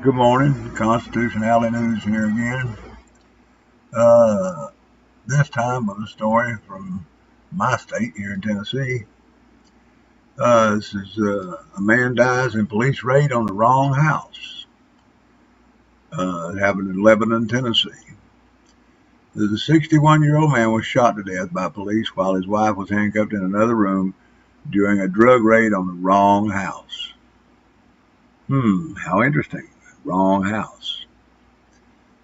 Good morning. Constitution Alley News here again. Uh, this time with a story from my state here in Tennessee. This is a man dies in police raid on the wrong house. It happened in Lebanon, Tennessee. The 61-year-old man was shot to death by police while his wife was handcuffed in another room during a drug raid on the wrong house. How interesting. Wrong house.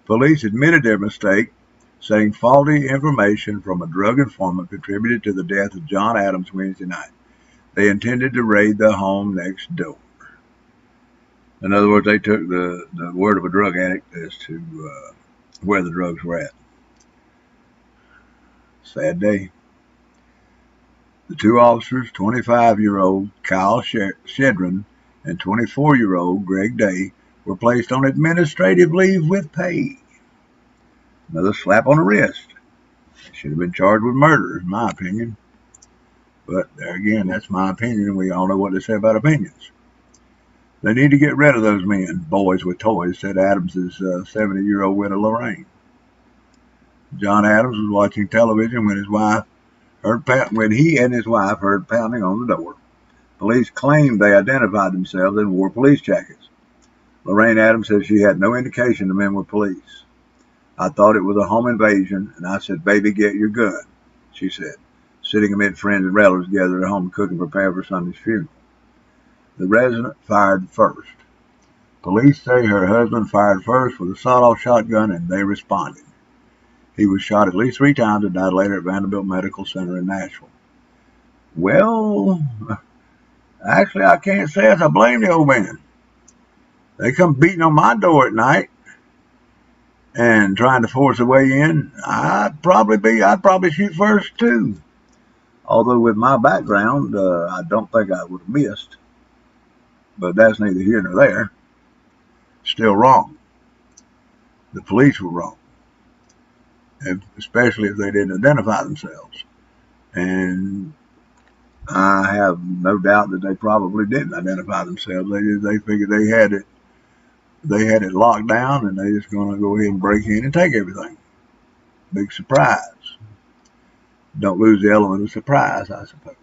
Police admitted their mistake, saying faulty information from a drug informant contributed to the death of John Adams Wednesday night. They intended to raid the home next door. In other words, they took the word of a drug addict as to where the drugs were at. Sad day. The two officers, 25-year-old Kyle Shedron and 24-year-old Greg Day, were placed on administrative leave with pay. Another slap on the wrist. They should have been charged with murder, in my opinion. But there again, that's my opinion, and we all know what they say about opinions. They need to get rid of those men, boys with toys, said Adams' 70-year-old widow Lorraine. John Adams was watching television when he and his wife heard pounding on the door. Police claimed they identified themselves and wore police jackets. Lorraine Adams said she had no indication the men were police. I thought it was a home invasion, and I said, "Baby, get your gun," she said, sitting amid friends and relatives gathered at home to cook and prepare for Sunday's funeral. The resident fired first. Police say her husband fired first with a sawed-off shotgun, and they responded. He was shot at least 3 times and died later at Vanderbilt Medical Center in Nashville. Well, actually, I can't say as I blame the old man. They come beating on my door at night and trying to force a way in. I'd probably shoot first too. Although with my background, I don't think I would have missed. But that's neither here nor there. Still wrong. The police were wrong, especially if they didn't identify themselves. And I have no doubt that they probably didn't identify themselves. They figured they had it locked down, and they're just going to go ahead and break in and take everything. Big surprise. Don't lose the element of surprise, I suppose.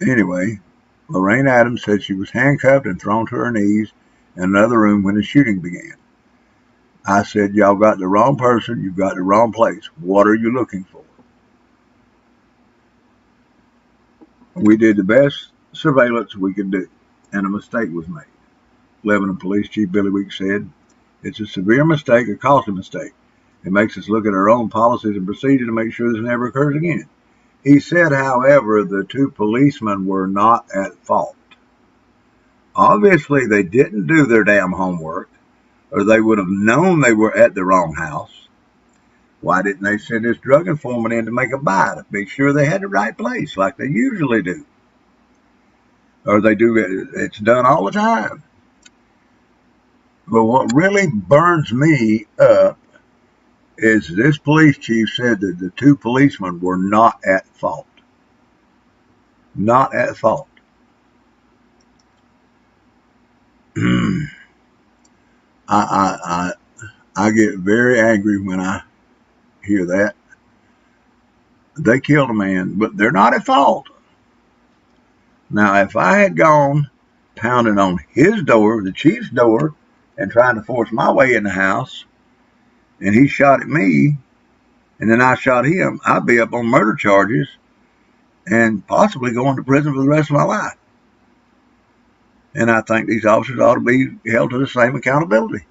Anyway, Lorraine Adams said she was handcuffed and thrown to her knees in another room when the shooting began. I said, "Y'all got the wrong person. You've got the wrong place. What are you looking for?" We did the best surveillance we could do, and a mistake was made. Lebanon Police Chief Billy Weeks said, "It's a severe mistake, a costly mistake. It makes us look at our own policies and procedures to make sure this never occurs again." He said, however, the 2 policemen were not at fault. Obviously, they didn't do their damn homework, or they would have known they were at the wrong house. Why didn't they send this drug informant in to make a buy to make sure they had the right place like they usually do? Or they do it's done all the time. But what really burns me up is this police chief said that the 2 policemen were not at fault. Not at fault. I get very angry when I hear that. They killed a man, but they're not at fault. Now, if I had gone pounding on his door, the chief's door, and trying to force my way in the house, and he shot at me, and then I shot him, I'd be up on murder charges and possibly going to prison for the rest of my life. And I think these officers ought to be held to the same accountability.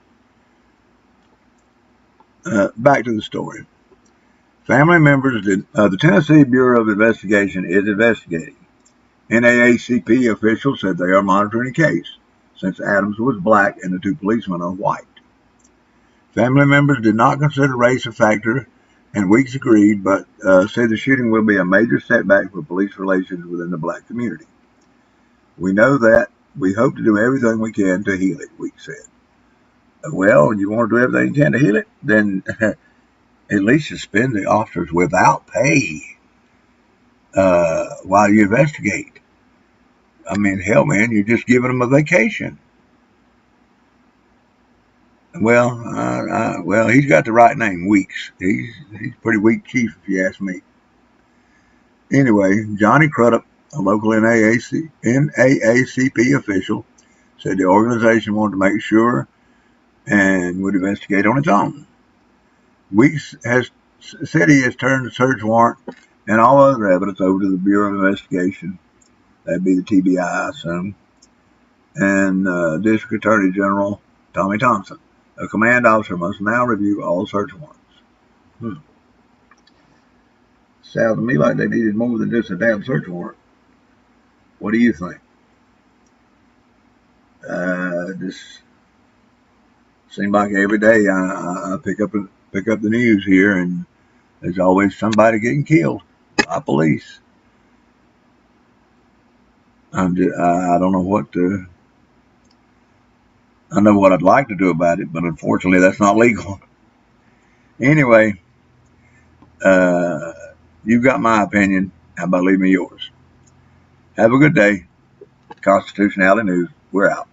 Back to the story. Family members, the Tennessee Bureau of Investigation is investigating. NAACP officials said they are monitoring the case since Adams was black and the 2 policemen are white. Family members did not consider race a factor, and Weeks agreed, but said the shooting will be a major setback for police relations within the black community. "We know that. We hope to do everything we can to heal it," Weeks said. Well, you want to do everything you can to heal it? Then at least suspend the officers without pay while you investigate. I mean, hell, man, you're just giving them a vacation. Well, he's got the right name, Weeks. He's pretty weak chief, if you ask me. Anyway, Johnny Crudup, a local NAACP official, said the organization wanted to make sure and would investigate on its own. Weeks has said he has turned the search warrant and all other evidence over to the Bureau of Investigation. That'd be the TBI, I assume. And District Attorney General Tommy Thompson. A command officer must now review all search warrants. Sounds to me like they needed more than just a damn search warrant. What do you think? Just seems like every day I pick up the news here, and there's always somebody getting killed by police. I don't know what to. I know what I'd like to do about it, but unfortunately, that's not legal. Anyway, you've got my opinion. How about leaving me yours? Have a good day. Constitutionality News. We're out.